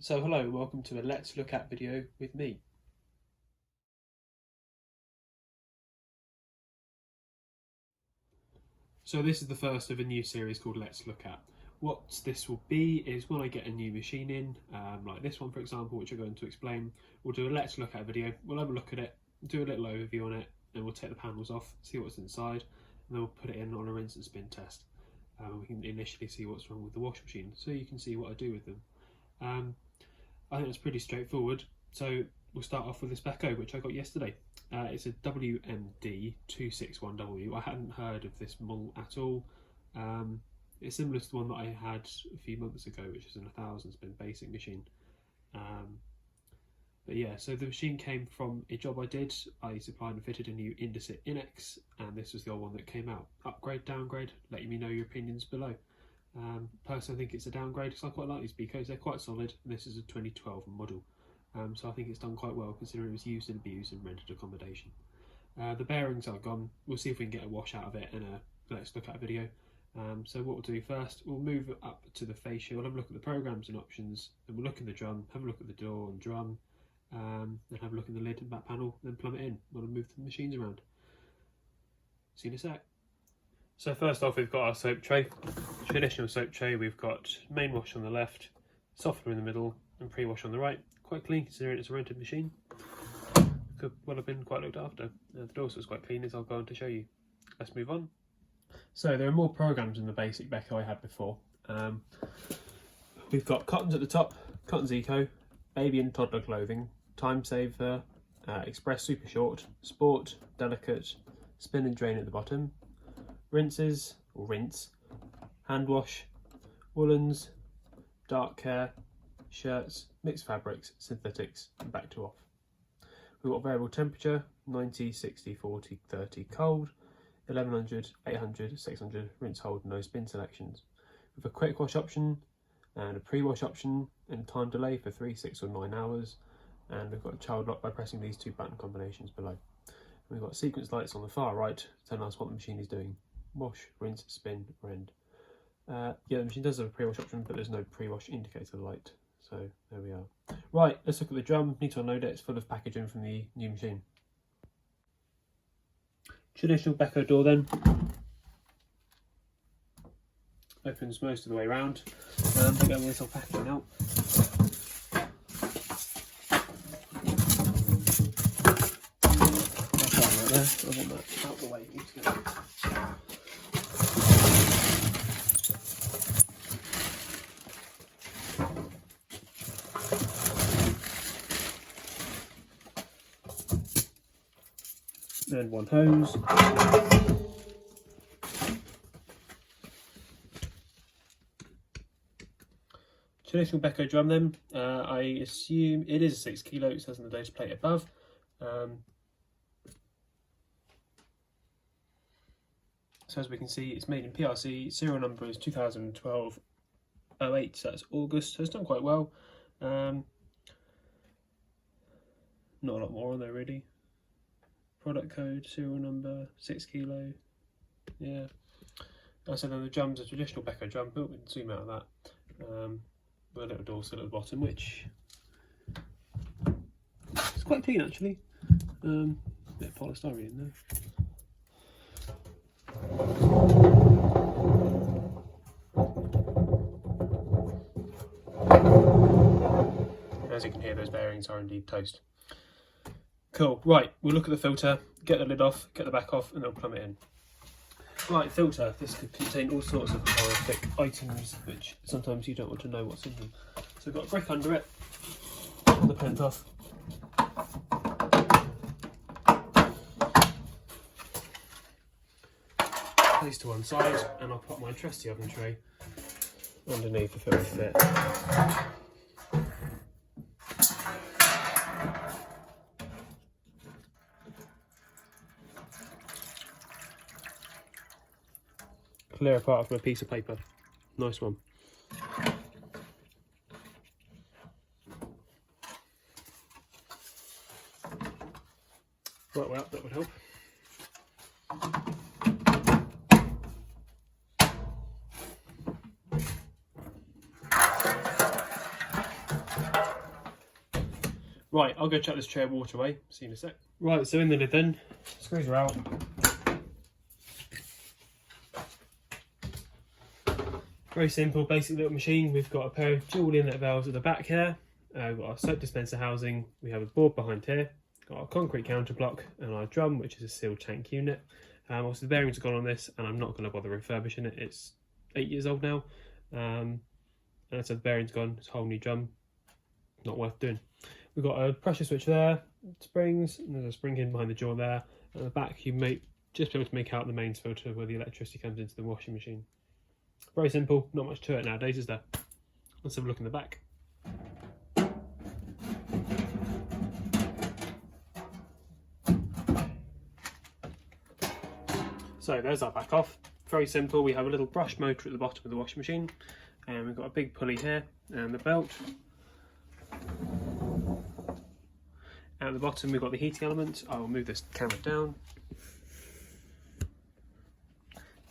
So hello, welcome to a Let's Look At video with me. So this is the first of a new series called Let's Look At. What this will be is when I get a new machine in, like this one for example, which I'm going to explain, we'll do a Let's Look At video, we'll have a look at it, do a little overview on it, and we'll take the panels off, see what's inside, and then we'll put it in on a rinse and spin test. We can initially see what's wrong with the washing machine, so you can see what I do with them. I think it's pretty straightforward, so we'll start off with this Beko, which I got yesterday. It's a WMD261W. I hadn't heard of this model at all. It's similar to the one that I had a few months ago, which is an 1000 spin basic machine. But yeah, so the machine came from a job I did. I supplied and fitted a new Indesit Innex, and this was the old one that came out. Upgrade, downgrade, let me know your opinions below. Personally, I think it's a downgrade because I quite like these Bekos. They're quite solid, and this is a 2012 model. So I think it's done quite well considering it was used and abused and rented accommodation. The bearings are gone. We'll see if we can get a wash out of it in a Let's Look At video. So what we'll do first, we'll move it up to the fascia, we'll have a look at the programs and options, then we'll look in the drum, have a look at the door and drum, then have a look in the lid and back panel, then plumb it in. We'll move the machines around. See you in a sec. So first off, we've got our soap tray. Traditional soap tray, we've got main wash on the left, softener in the middle, and pre-wash on the right. Quite clean considering it's a rented machine. Could well have been quite looked after. The door was quite clean, as I'll go on to show you. Let's move on. So there are more programs in the basic Beko I had before. We've got Cottons at the top, Cottons Eco, Baby and Toddler Clothing, Time Saver, Express Super Short, Sport, Delicate, Spin and Drain at the bottom, Rinses, or Rinse, Hand Wash, Woolens, Dark Care, Shirts, Mixed Fabrics, Synthetics, and back to off. We've got variable temperature, 90, 60, 40, 30 cold, 1100, 800, 600, rinse, hold, no spin selections. With a quick wash option and a pre-wash option and time delay for 3, 6 or 9 hours. And we've got a child lock by pressing these two button combinations below. We've got sequence lights on the far right telling us what the machine is doing. Wash, rinse, spin, rend. Yeah, the machine does have a pre-wash option, but there's no pre-wash indicator light. So there we are. Right, let's look at the drum. Need to unload it. It's full of packaging from the new machine. Traditional Beko door then. Opens most of the way around. I'll get all this all packaging out. That's that right there. I want that out of the way. And one hose. Traditional Beko drum then, I assume it is a 6 kilo, it says on the data plate above. So as we can see, it's made in PRC, serial number is 2012-08, so that's August, so it's done quite well. Not a lot more on there really. Product code, serial number, 6 kilo, yeah. So then the drum's a traditional Beko drum, but we can zoom out of that. With a little door sill at the bottom, which is quite clean actually. Bit of polystyrene in there. As you can hear, those bearings are indeed toast. Cool, right, we'll look at the filter, get the lid off, get the back off, and then plumb it in. Right, filter. This could contain all sorts of horrific items, which sometimes you don't want to know what's in them. So we've got a brick under it, pull the pent off. Place to one side, and I'll put my trusty oven tray underneath if it will fit. Clear apart from a piece of paper. Nice one. Right, well, that would help. Right, I'll go chuck this tray of water away. See you in a sec. Right, so in the lid then, screws are out. Very simple, basic little machine. We've got a pair of dual inlet valves at the back here. We've got our soap dispenser housing. We have a board behind here. Got our concrete counter block and our drum, which is a sealed tank unit. Also the bearings have gone on this, and I'm not going to bother refurbishing it. It's 8 years old now. And so the bearing's gone. It's a whole new drum. Not worth doing. We've got a pressure switch there, springs, and there's a spring in behind the jaw there. At the back, you may just be able to make out the mains filter where the electricity comes into the washing machine. Very simple, not much to it nowadays, is there? Let's have a look in the back. So there's our back off. Very simple. We have a little brush motor at the bottom of the washing machine, and we've got a big pulley here and the belt. At the bottom we've got the heating element. I will move this camera down.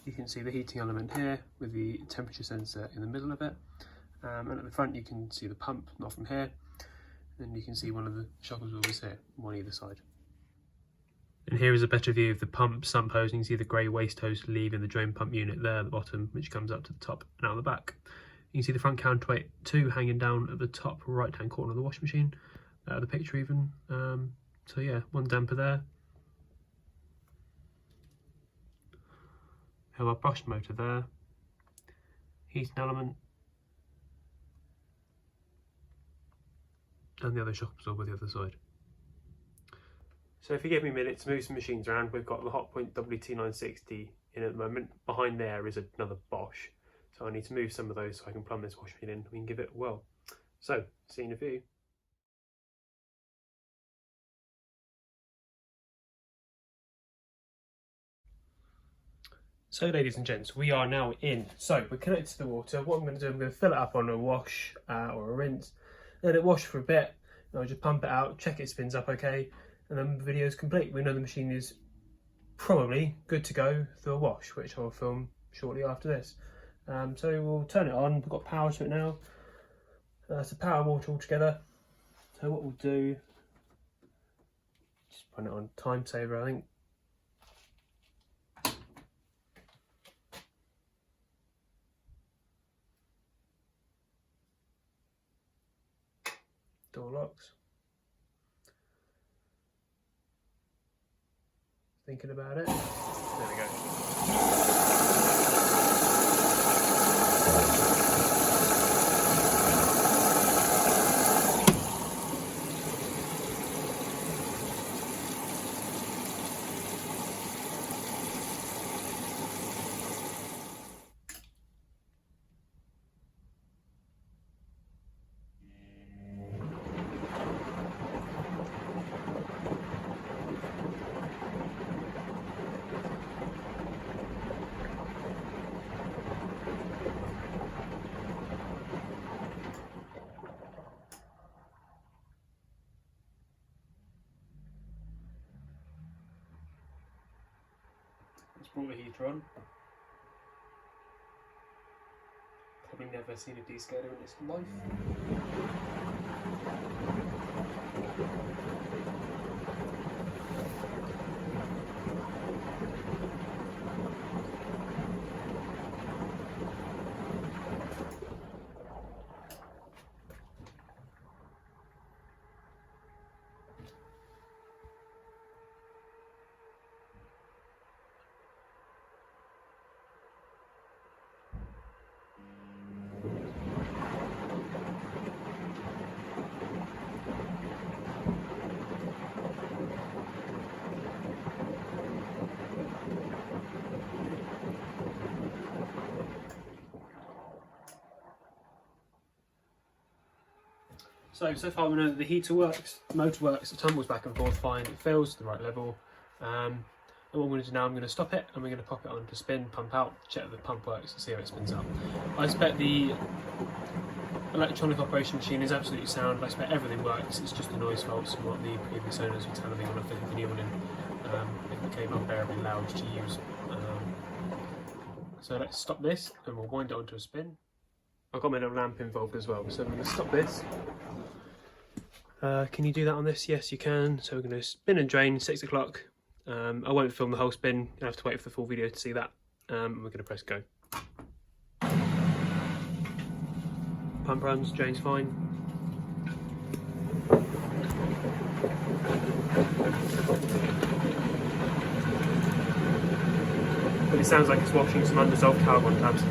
You can see the heating element here with the temperature sensor in the middle of it. And at the front you can see the pump, not from here. And you can see one of the shock absorbers here, one either side. And here is a better view of the pump sump hose. You can see the grey waste hose leaving the drain pump unit there at the bottom, which comes up to the top and out the back. You can see the front counterweight 2 hanging down at the top right hand corner of the washing machine. The picture even. So yeah, one damper there. Have our brush motor there. Heating element. And the other shock absorber the other side. So if you give me a minute to move some machines around, we've got the Hotpoint WT960 in at the moment. Behind there is another Bosch. So I need to move some of those so I can plumb this washing machine in. We can give it a whirl. So, see you in a few. So ladies and gents, we are now in. So we're connected to the water. What I'm going to do, I'm going to fill it up on a wash or a rinse. Let it wash for a bit. And I'll just pump it out, check it spins up okay, and then the video is complete. We know the machine is probably good to go for a wash, which I'll film shortly after this. So we'll turn it on. We've got power to it now. It's a power water altogether. So what we'll do, just put it on time saver, I think. Door locks. Thinking about it. There we go. Let's brought the heater on. Probably never seen a descaler in its life. So far we know that the heater works, the motor works, it tumbles back and forth fine, it fills to the right level. And what I'm going to do now, I'm going to stop it and we're going to pop it on to spin, pump out, check that the pump works and see how it spins up. I expect the electronic operation machine is absolutely sound. I expect everything works, it's just the noise faults and what the previous owners were telling me when I fitted the new one in. It became unbearably loud to use. So let's stop this and we'll wind it onto a spin. I've got my little lamp involved as well, so I'm going to stop this Can you do that on this? Yes, you can. So we're going to spin and drain, 6 o'clock. I won't film the whole spin. You'll have to wait for the full video to see that. We're going to press go. Pump runs, drains fine. But it sounds like it's washing some undissolved carbon tabs.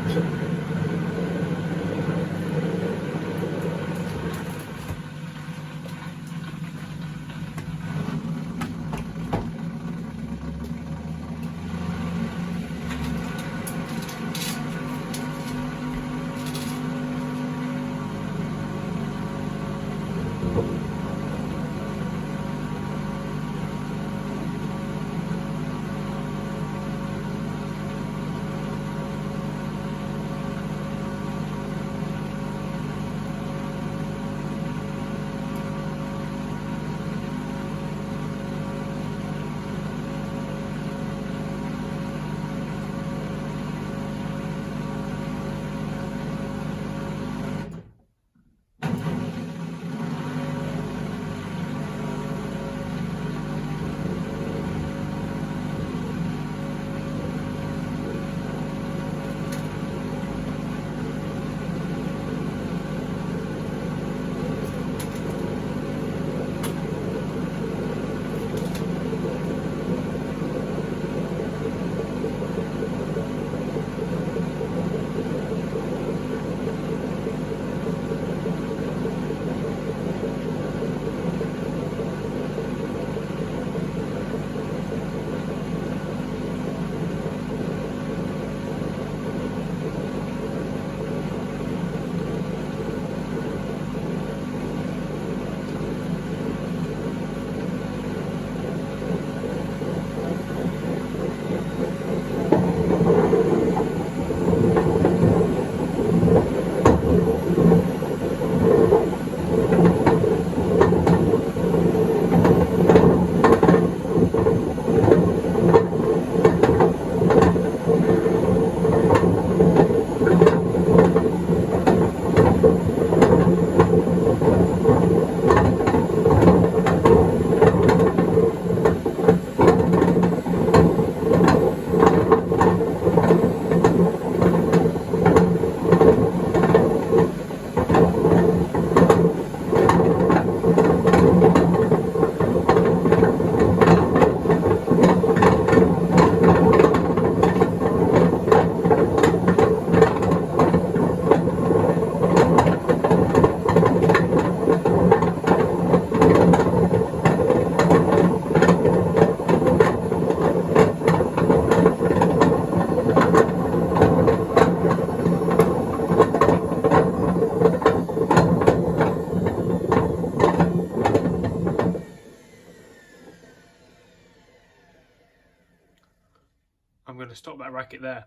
I'm going to stop that racket there.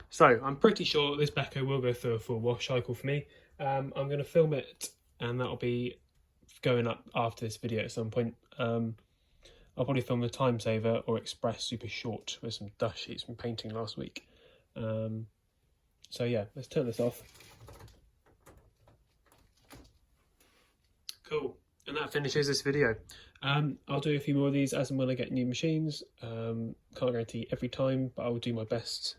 So I'm pretty sure this Beko will go through a full wash cycle for me. I'm going to film it and that'll be going up after this video at some point. I'll probably film the time saver or express super short with some dust sheets from painting last week. So yeah, let's turn this off. Cool, and that finishes this video. I'll do a few more of these as and when I get new machines. Can't guarantee every time, but I will do my best,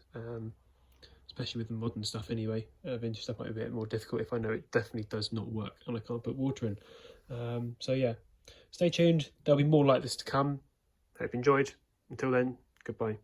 especially with the modern stuff anyway. Vintage stuff might be a bit more difficult if I know it definitely does not work and I can't put water in. So yeah, stay tuned, there'll be more like this to come. Hope you enjoyed. Until then, goodbye.